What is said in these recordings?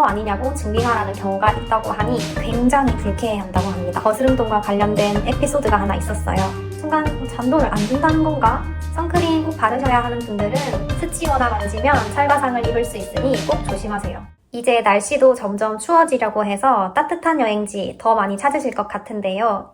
아니냐고 증빙하라는 경우가 있다고 하니 굉장히 불쾌해한다고 합니다. 거스름돈과 관련된 에피소드가 하나 있었어요. 순간 잔돈을 안 준다는 건가? 선크림 꼭 바르셔야 하는 분들은 스치거나 만지면 찰과상을 입을 수 있으니 꼭 조심하세요. 이제 날씨도 점점 추워지려고 해서 따뜻한 여행지 더 많이 찾으실 것 같은데요.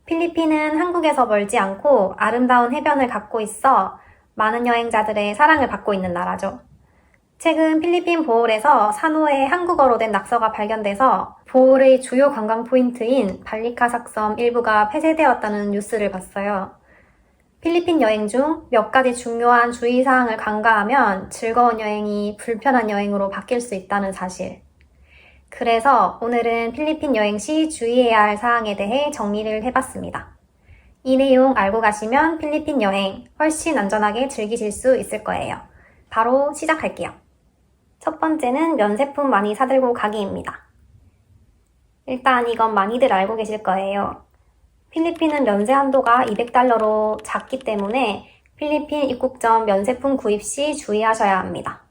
필리핀은 한국에서 멀지 않고 아름다운 해변을 갖고 있어 많은 여행자들의 사랑을 받고 있는 나라죠. 최근 필리핀 보홀에서 산호에 한국어로 된 낙서가 발견돼서 보홀의 주요 관광 포인트인 발리카삭 섬 일부가 폐쇄되었다는 뉴스를 봤어요. 필리핀 여행 중 몇 가지 중요한 주의사항을 간과하면 즐거운 여행이 불편한 여행으로 바뀔 수 있다는 사실. 그래서 오늘은 필리핀 여행 시 주의해야 할 사항에 대해 정리를 해봤습니다. 이 내용 알고 가시면 필리핀 여행 훨씬 안전하게 즐기실 수 있을 거예요. 바로 시작할게요. 첫 번째는 면세품 많이 사들고 가기입니다. 일단 이건 많이들 알고 계실 거예요. 필리핀은 면세 한도가 200달러로 작기 때문에 필리핀 입국 전 면세품 구입 시 주의하셔야 합니다.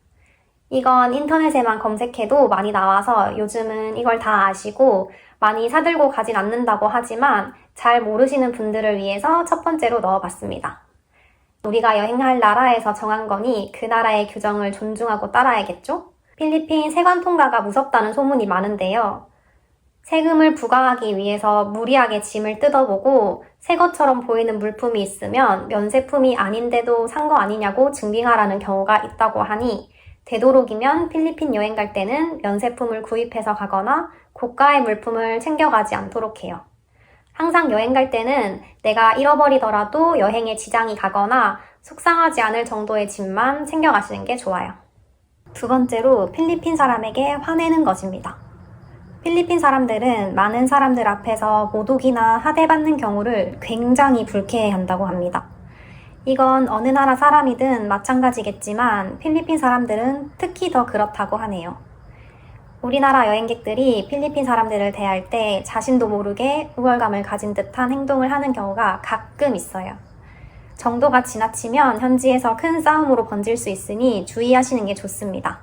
이건 인터넷에만 검색해도 많이 나와서 요즘은 이걸 다 아시고 많이 사들고 가진 않는다고 하지만 잘 모르시는 분들을 위해서 첫 번째로 넣어봤습니다. 우리가 여행할 나라에서 정한 거니 그 나라의 규정을 존중하고 따라야겠죠? 필리핀 세관 통과가 무섭다는 소문이 많은데요. 세금을 부과하기 위해서 무리하게 짐을 뜯어보고 새 것처럼 보이는 물품이 있으면 면세품이 아닌데도 산 거 아니냐고 증빙하라는 경우가 있다고 하니 되도록이면 필리핀 여행 갈 때는 면세품을 구입해서 가거나 고가의 물품을 챙겨가지 않도록 해요. 항상 여행 갈 때는 내가 잃어버리더라도 여행에 지장이 가거나 속상하지 않을 정도의 짐만 챙겨가시는 게 좋아요. 두 번째로 필리핀 사람에게 화내는 것입니다. 필리핀 사람들은 많은 사람들 앞에서 모독이나 하대받는 경우를 굉장히 불쾌해한다고 합니다. 이건 어느 나라 사람이든 마찬가지겠지만 필리핀 사람들은 특히 더 그렇다고 하네요. 우리나라 여행객들이 필리핀 사람들을 대할 때 자신도 모르게 우월감을 가진 듯한 행동을 하는 경우가 가끔 있어요. 정도가 지나치면 현지에서 큰 싸움으로 번질 수 있으니 주의하시는 게 좋습니다.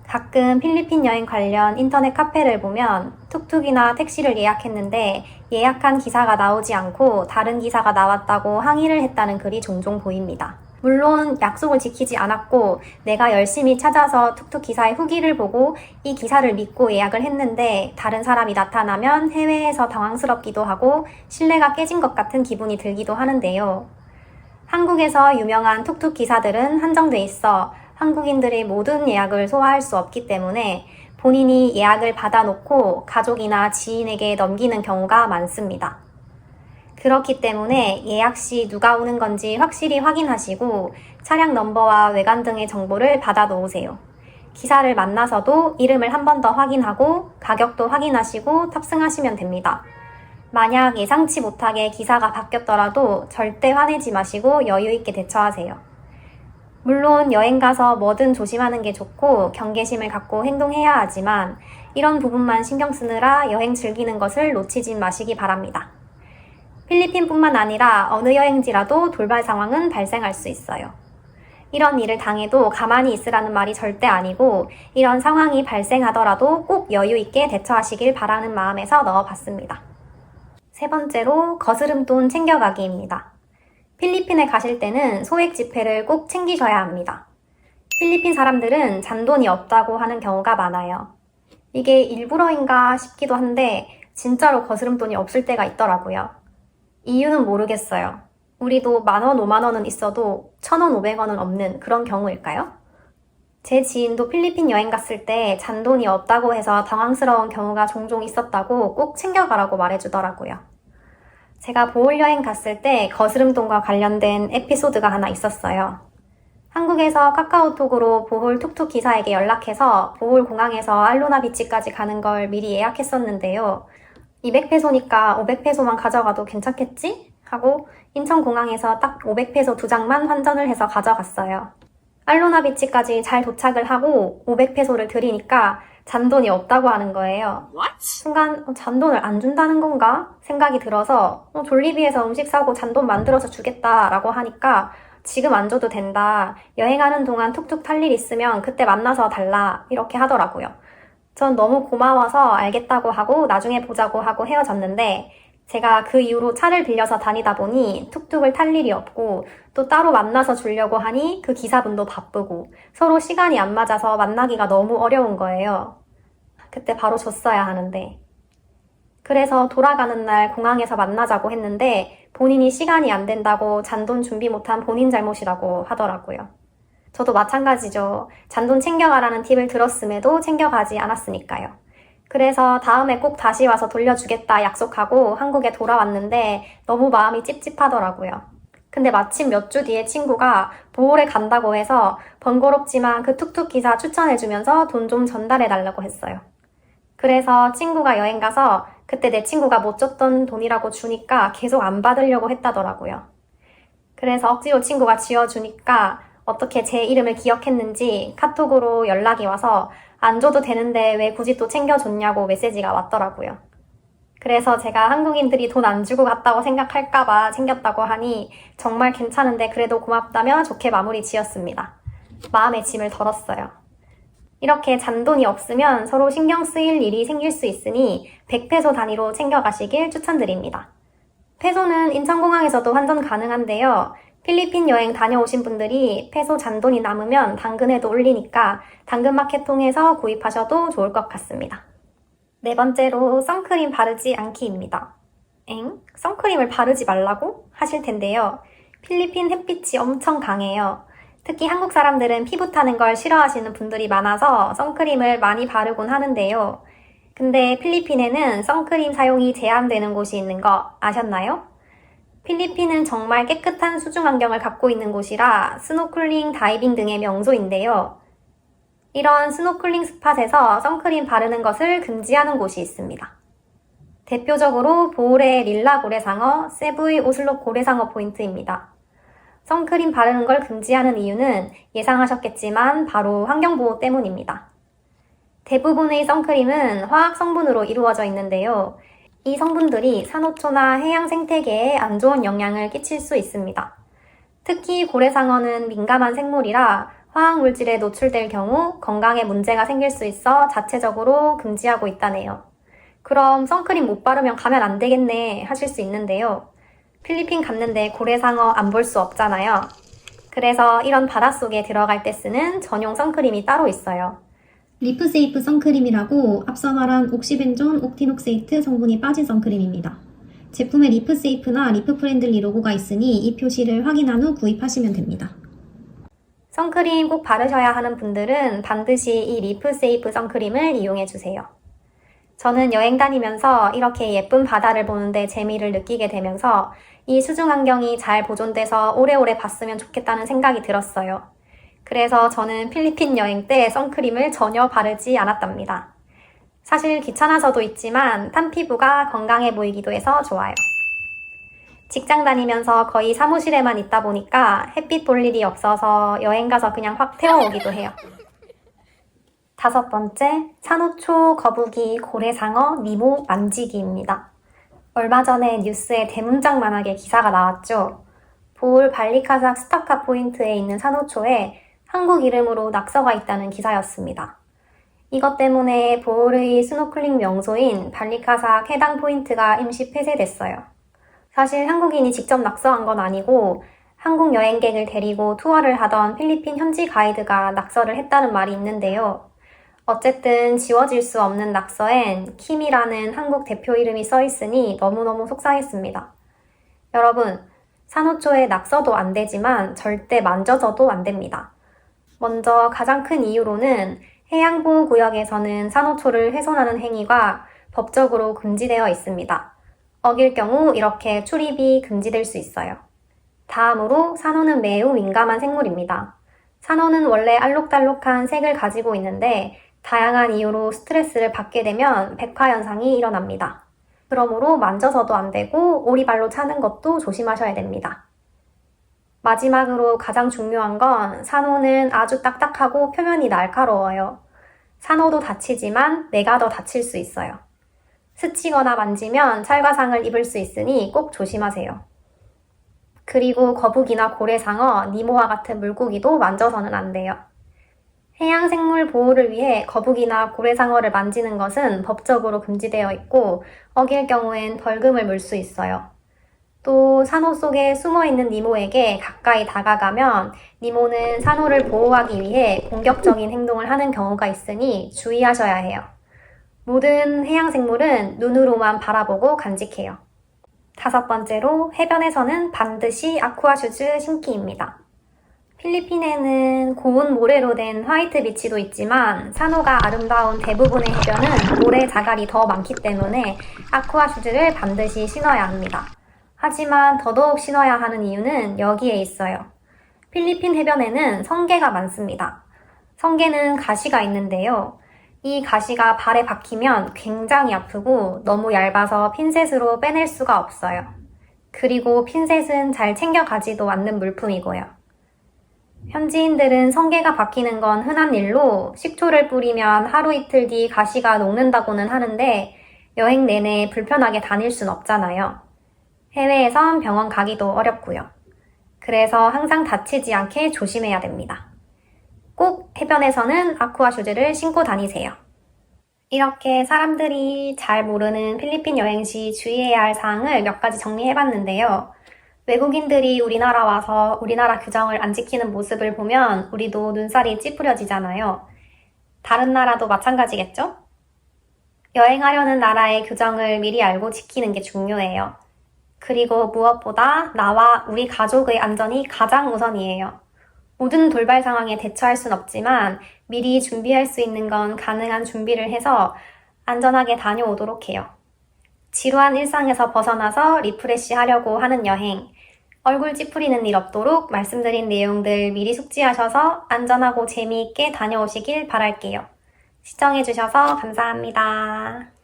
가끔 필리핀 여행 관련 인터넷 카페를 보면 툭툭이나 택시를 예약했는데 예약한 기사가 나오지 않고 다른 기사가 나왔다고 항의를 했다는 글이 종종 보입니다. 물론 약속을 지키지 않았고 내가 열심히 찾아서 툭툭 기사의 후기를 보고 이 기사를 믿고 예약을 했는데 다른 사람이 나타나면 해외에서 당황스럽기도 하고 신뢰가 깨진 것 같은 기분이 들기도 하는데요. 한국에서 유명한 툭툭 기사들은 한정돼 있어 한국인들의 모든 예약을 소화할 수 없기 때문에 본인이 예약을 받아놓고 가족이나 지인에게 넘기는 경우가 많습니다. 그렇기 때문에 예약 시 누가 오는 건지 확실히 확인하시고 차량 넘버와 외관 등의 정보를 받아 놓으세요. 기사를 만나서도 이름을 한 번 더 확인하고 가격도 확인하시고 탑승하시면 됩니다. 만약 예상치 못하게 기사가 바뀌었더라도 절대 화내지 마시고 여유 있게 대처하세요. 물론 여행 가서 뭐든 조심하는 게 좋고 경계심을 갖고 행동해야 하지만 이런 부분만 신경 쓰느라 여행 즐기는 것을 놓치지 마시기 바랍니다. 필리핀뿐만 아니라 어느 여행지라도 돌발 상황은 발생할 수 있어요. 이런 일을 당해도 가만히 있으라는 말이 절대 아니고 이런 상황이 발생하더라도 꼭 여유 있게 대처하시길 바라는 마음에서 넣어봤습니다. 세 번째로 거스름돈 챙겨가기입니다. 필리핀에 가실 때는 소액 지폐를 꼭 챙기셔야 합니다. 필리핀 사람들은 잔돈이 없다고 하는 경우가 많아요. 이게 일부러인가 싶기도 한데 진짜로 거스름돈이 없을 때가 있더라고요. 이유는 모르겠어요. 우리도 10,000원, 50,000원은 있어도 1,000원, 500원은 없는 그런 경우일까요? 제 지인도 필리핀 여행 갔을 때 잔돈이 없다고 해서 당황스러운 경우가 종종 있었다고 꼭 챙겨가라고 말해주더라고요. 제가 보홀 여행 갔을 때 거스름돈과 관련된 에피소드가 하나 있었어요. 한국에서 카카오톡으로 보홀 툭툭 기사에게 연락해서 보홀 공항에서 알로나 비치까지 가는 걸 미리 예약했었는데요. 200페소니까 500페소만 가져가도 괜찮겠지? 하고 인천공항에서 딱 500페소 2장만 환전을 해서 가져갔어요. 알로나 비치까지 잘 도착을 하고 500페소를 드리니까 잔돈이 없다고 하는 거예요. 순간 잔돈을 안 준다는 건가? 생각이 들어서 졸리비에서 음식 사고 잔돈 만들어서 주겠다라고 하니까 지금 안 줘도 된다. 여행하는 동안 툭툭 탈 일 있으면 그때 만나서 달라. 이렇게 하더라고요. 전 너무 고마워서 알겠다고 하고 나중에 보자고 하고 헤어졌는데 제가 그 이후로 차를 빌려서 다니다 보니 툭툭을 탈 일이 없고 또 따로 만나서 주려고 하니 그 기사분도 바쁘고 서로 시간이 안 맞아서 만나기가 너무 어려운 거예요. 그때 바로 줬어야 하는데. 그래서 돌아가는 날 공항에서 만나자고 했는데 본인이 시간이 안 된다고 잔돈 준비 못한 본인 잘못이라고 하더라고요. 저도 마찬가지죠. 잔돈 챙겨가라는 팁을 들었음에도 챙겨가지 않았으니까요. 그래서 다음에 꼭 다시 와서 돌려주겠다 약속하고 한국에 돌아왔는데 너무 마음이 찝찝하더라고요. 근데 마침 몇 주 뒤에 친구가 보홀에 간다고 해서 번거롭지만 그 툭툭 기사 추천해주면서 돈 좀 전달해달라고 했어요. 그래서 친구가 여행 가서 그때 내 친구가 못 줬던 돈이라고 주니까 계속 안 받으려고 했다더라고요. 그래서 억지로 친구가 지어주니까 어떻게 제 이름을 기억했는지 카톡으로 연락이 와서 안 줘도 되는데 왜 굳이 또 챙겨줬냐고 메시지가 왔더라고요. 그래서 제가 한국인들이 돈 안 주고 갔다고 생각할까봐 챙겼다고 하니 정말 괜찮은데 그래도 고맙다며 좋게 마무리 지었습니다. 마음의 짐을 덜었어요. 이렇게 잔돈이 없으면 서로 신경 쓰일 일이 생길 수 있으니 100페소 단위로 챙겨가시길 추천드립니다. 페소는 인천공항에서도 환전 가능한데요. 필리핀 여행 다녀오신 분들이 페소 잔돈이 남으면 당근에도 올리니까 당근마켓 통해서 구입하셔도 좋을 것 같습니다. 네 번째로 선크림 바르지 않기입니다. 선크림을 바르지 말라고? 하실 텐데요. 필리핀 햇빛이 엄청 강해요. 특히 한국 사람들은 피부 타는 걸 싫어하시는 분들이 많아서 선크림을 많이 바르곤 하는데요. 근데 필리핀에는 선크림 사용이 제한되는 곳이 있는 거 아셨나요? 필리핀은 정말 깨끗한 수중 환경을 갖고 있는 곳이라 스노클링, 다이빙 등의 명소인데요. 이런 스노클링 스팟에서 선크림 바르는 것을 금지하는 곳이 있습니다. 대표적으로 보홀의 릴라 고래상어, 세부의 오슬롭 고래상어 포인트입니다. 선크림 바르는 걸 금지하는 이유는 예상하셨겠지만 바로 환경보호 때문입니다. 대부분의 선크림은 화학 성분으로 이루어져 있는데요. 이 성분들이 산호초나 해양 생태계에 안 좋은 영향을 끼칠 수 있습니다. 특히 고래상어는 민감한 생물이라 화학물질에 노출될 경우 건강에 문제가 생길 수 있어 자체적으로 금지하고 있다네요. 그럼 선크림 못 바르면 가면 안 되겠네 하실 수 있는데요. 필리핀 갔는데 고래상어 안 볼 수 없잖아요. 그래서 이런 바닷속에 들어갈 때 쓰는 전용 선크림이 따로 있어요. 리프세이프 선크림이라고 앞서 말한 옥시벤존, 옥티녹세이트 성분이 빠진 선크림입니다. 제품에 리프세이프나 리프프렌들리 로고가 있으니 이 표시를 확인한 후 구입하시면 됩니다. 선크림 꼭 바르셔야 하는 분들은 반드시 이 리프세이프 선크림을 이용해주세요. 저는 여행 다니면서 이렇게 예쁜 바다를 보는데 재미를 느끼게 되면서 이 수중 환경이 잘 보존돼서 오래오래 봤으면 좋겠다는 생각이 들었어요. 그래서 저는 필리핀 여행 때 선크림을 전혀 바르지 않았답니다. 사실 귀찮아서도 있지만 탄 피부가 건강해 보이기도 해서 좋아요. 직장 다니면서 거의 사무실에만 있다 보니까 햇빛 볼 일이 없어서 여행 가서 그냥 확 태워오기도 해요. 다섯 번째, 산호초, 거북이, 고래상어, 니모, 만지기입니다. 얼마 전에 뉴스에 대문짝만하게 기사가 나왔죠. 보홀 발리카삭 스타카 포인트에 있는 산호초에 한국 이름으로 낙서가 있다는 기사였습니다. 이것 때문에 보홀의 스노클링 명소인 발리카삭 해당 포인트가 임시 폐쇄됐어요. 사실 한국인이 직접 낙서한 건 아니고 한국 여행객을 데리고 투어를 하던 필리핀 현지 가이드가 낙서를 했다는 말이 있는데요. 어쨌든 지워질 수 없는 낙서엔 킴이라는 한국 대표 이름이 써 있으니 너무너무 속상했습니다. 여러분, 산호초에 낙서도 안 되지만 절대 만져서도 안 됩니다. 먼저 가장 큰 이유로는 해양보호구역에서는 산호초를 훼손하는 행위가 법적으로 금지되어 있습니다. 어길 경우 이렇게 출입이 금지될 수 있어요. 다음으로 산호는 매우 민감한 생물입니다. 산호는 원래 알록달록한 색을 가지고 있는데 다양한 이유로 스트레스를 받게 되면 백화현상이 일어납니다. 그러므로 만져서도 안 되고 오리발로 차는 것도 조심하셔야 됩니다. 마지막으로 가장 중요한 건 산호는 아주 딱딱하고 표면이 날카로워요. 산호도 다치지만 내가 더 다칠 수 있어요. 스치거나 만지면 찰과상을 입을 수 있으니 꼭 조심하세요. 그리고 거북이나 고래상어, 니모와 같은 물고기도 만져서는 안 돼요. 해양생물 보호를 위해 거북이나 고래상어를 만지는 것은 법적으로 금지되어 있고 어길 경우엔 벌금을 물 수 있어요. 또 산호 속에 숨어있는 니모에게 가까이 다가가면 니모는 산호를 보호하기 위해 공격적인 행동을 하는 경우가 있으니 주의하셔야 해요. 모든 해양생물은 눈으로만 바라보고 간직해요. 5번째로 해변에서는 반드시 아쿠아슈즈 신기입니다. 필리핀에는 고운 모래로 된 화이트 비치도 있지만 산호가 아름다운 대부분의 해변은 모래 자갈이 더 많기 때문에 아쿠아 슈즈를 반드시 신어야 합니다. 하지만 더더욱 신어야 하는 이유는 여기에 있어요. 필리핀 해변에는 성게가 많습니다. 성게는 가시가 있는데요. 이 가시가 발에 박히면 굉장히 아프고 너무 얇아서 핀셋으로 빼낼 수가 없어요. 그리고 핀셋은 잘 챙겨가지도 않는 물품이고요. 현지인들은 성게가 박히는 건 흔한 일로 식초를 뿌리면 하루 이틀 뒤 가시가 녹는다고는 하는데 여행 내내 불편하게 다닐 순 없잖아요. 해외에선 병원 가기도 어렵고요. 그래서 항상 다치지 않게 조심해야 됩니다. 꼭 해변에서는 아쿠아 슈즈를 신고 다니세요. 이렇게 사람들이 잘 모르는 필리핀 여행 시 주의해야 할 사항을 몇 가지 정리해봤는데요. 외국인들이 우리나라 와서 우리나라 규정을 안 지키는 모습을 보면 우리도 눈살이 찌푸려지잖아요. 다른 나라도 마찬가지겠죠? 여행하려는 나라의 규정을 미리 알고 지키는 게 중요해요. 그리고 무엇보다 나와 우리 가족의 안전이 가장 우선이에요. 모든 돌발 상황에 대처할 순 없지만 미리 준비할 수 있는 건 가능한 준비를 해서 안전하게 다녀오도록 해요. 지루한 일상에서 벗어나서 리프레시 하려고 하는 여행, 얼굴 찌푸리는 일 없도록 말씀드린 내용들 미리 숙지하셔서 안전하고 재미있게 다녀오시길 바랄게요. 시청해주셔서 감사합니다.